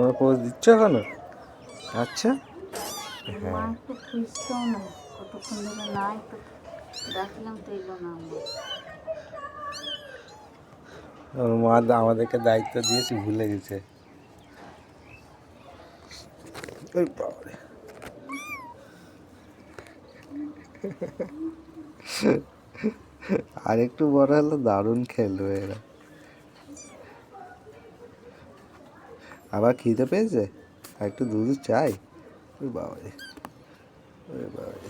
তোমরা পোজ দিচ্ছ এখনো? আচ্ছা, মা হ্যাঁ। একটু খুঁজছেও না, কতক্ষণ ধরে নাই তো, ডাকলাম তো এলো না আমার। ওর মা আমাদেরকে দায়িত্ব দিয়েছে, ভুলে গেছে। ওই বাবারে। আর একটু বড় হলে দারুণ খেলবে এরা। আবার খিদে পেয়েছে, আর একটু দুধ চাই। ওই বাবারে, ওই বাবারে।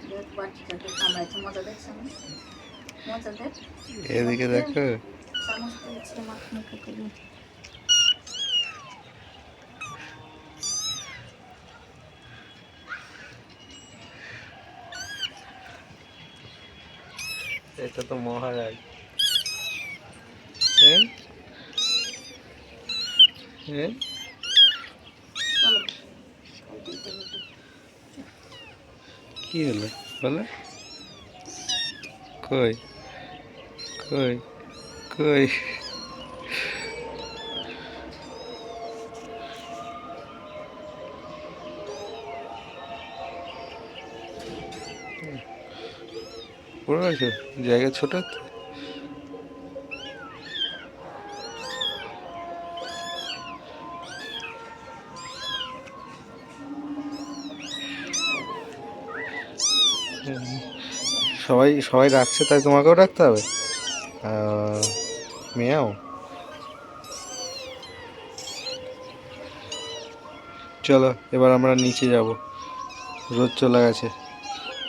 দেখ বাটিটাকে কামড়াইছে, মজা দেখছে আমি, মজা দেখ। এদিকে দেখো। চামচ দিয়েছে মাখ মুখে করে। এটা তো মহারাজ। হ্যাঁ, হ্যাঁ। চলো খাই দিই তো একটু। কি হলো বলো? কই, কই, কই? পড়ে গেছে, জায়গা ছোট তো। সবাই সবাই রাখছে, তাই তোমাকেও রাখতে হবে। মেয়াও। চলো এবার আমরা নিচে যাব। রোদ চলে গেছে,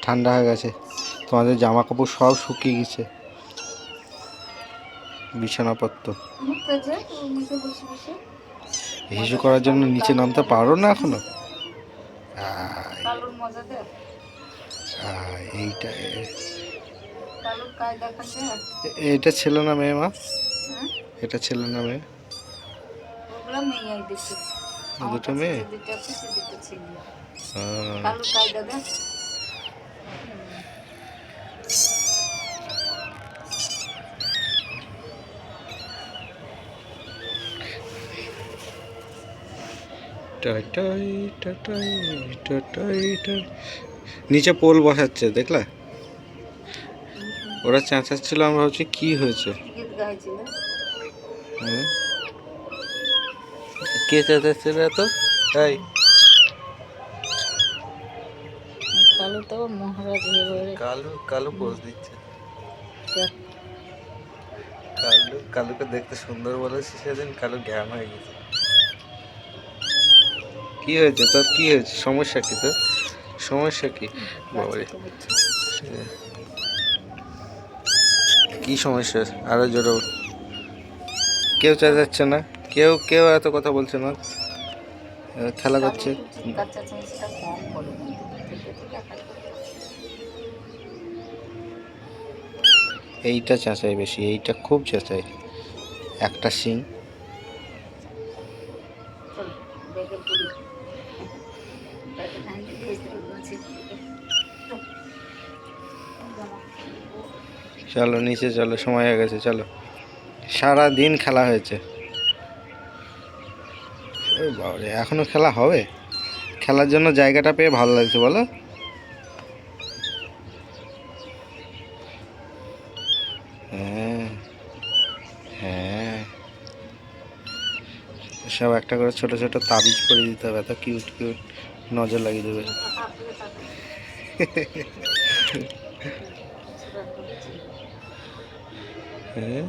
ঠান্ডা হয়ে গেছে, তোমাদের জামা কাপড় সব শুকিয়ে গেছে, বিছানাপত্র। মুখটা যে ওর মুখে বসে বসে হিসু মজা দেখ, করার জন্য নিচে নামতে পারো না এখনো? কালুর মজা দেখ, এইটা কালুর কাজ দেখাচ্ছে। এটা ছেলে না মেয়ে মা? হ্যাঁ, এটা ছেলে না মেয়ে? ওগুলো মেয়ে দেখি, আমার দুটো কাছে মেয়ে। যে দুটো আছে সে দুটো ছেলে। আহ, কালুর কায়দা দেখ। টাটাই টাটাই টাটাই টাই। নিচে পোল বসাচ্ছে দেখলা? ওরা চেঁচাচ্ছিল, আমরা ভাবছি কি হয়েছে। গীত গাইছিল। হ্যাঁ, কে চেঁচাচ্ছিল এত? তাই কালু তো আবার মহারাজ হয়ে কালু কালু পোজ দিচ্ছে। দেখ। কালুকে দেখতে সুন্দর বলেছি সেদিন, কালু জ্ঞান হয়ে গেছে। কি হয়েছে তোর, কি হয়েছে, সমস্যা কি তোর, সমস্যা কি? বাবারে, কি সমস্যা? আরো জোরে বল। কেউ চেঁচাচ্ছে না, কেউ কেউ এত কথা বলছে না, খেলা কালু করছে। একটু চিৎকার চেঁচামেচিটা কম করে, কিন্তু থেকে থেকে একাই করতে হয়। এইটা চেঁচাই বেশি, এইটা খুব চেঁচাই, একটা শিং। চলো ব্যাগে পুরি, ব্যাগে ঠান্ডি দিয়েছিল আছে। চলো নিচে চলো, সময় হয়ে গেছে, চলো। সারা দিন খেলা হয়েছে। ওই বাবারে, এখনো খেলা হবে? খেলার জন্য জায়গাটা পেয়ে ভালো লাগছে বলো? হ্যাঁ, হ্যাঁ। সব একটা করে ছোট ছোট তাবিজ করে দিতে হবে, এত কিউট কিউট, নজর লাগিয়ে দেবে। হ্যাঁ।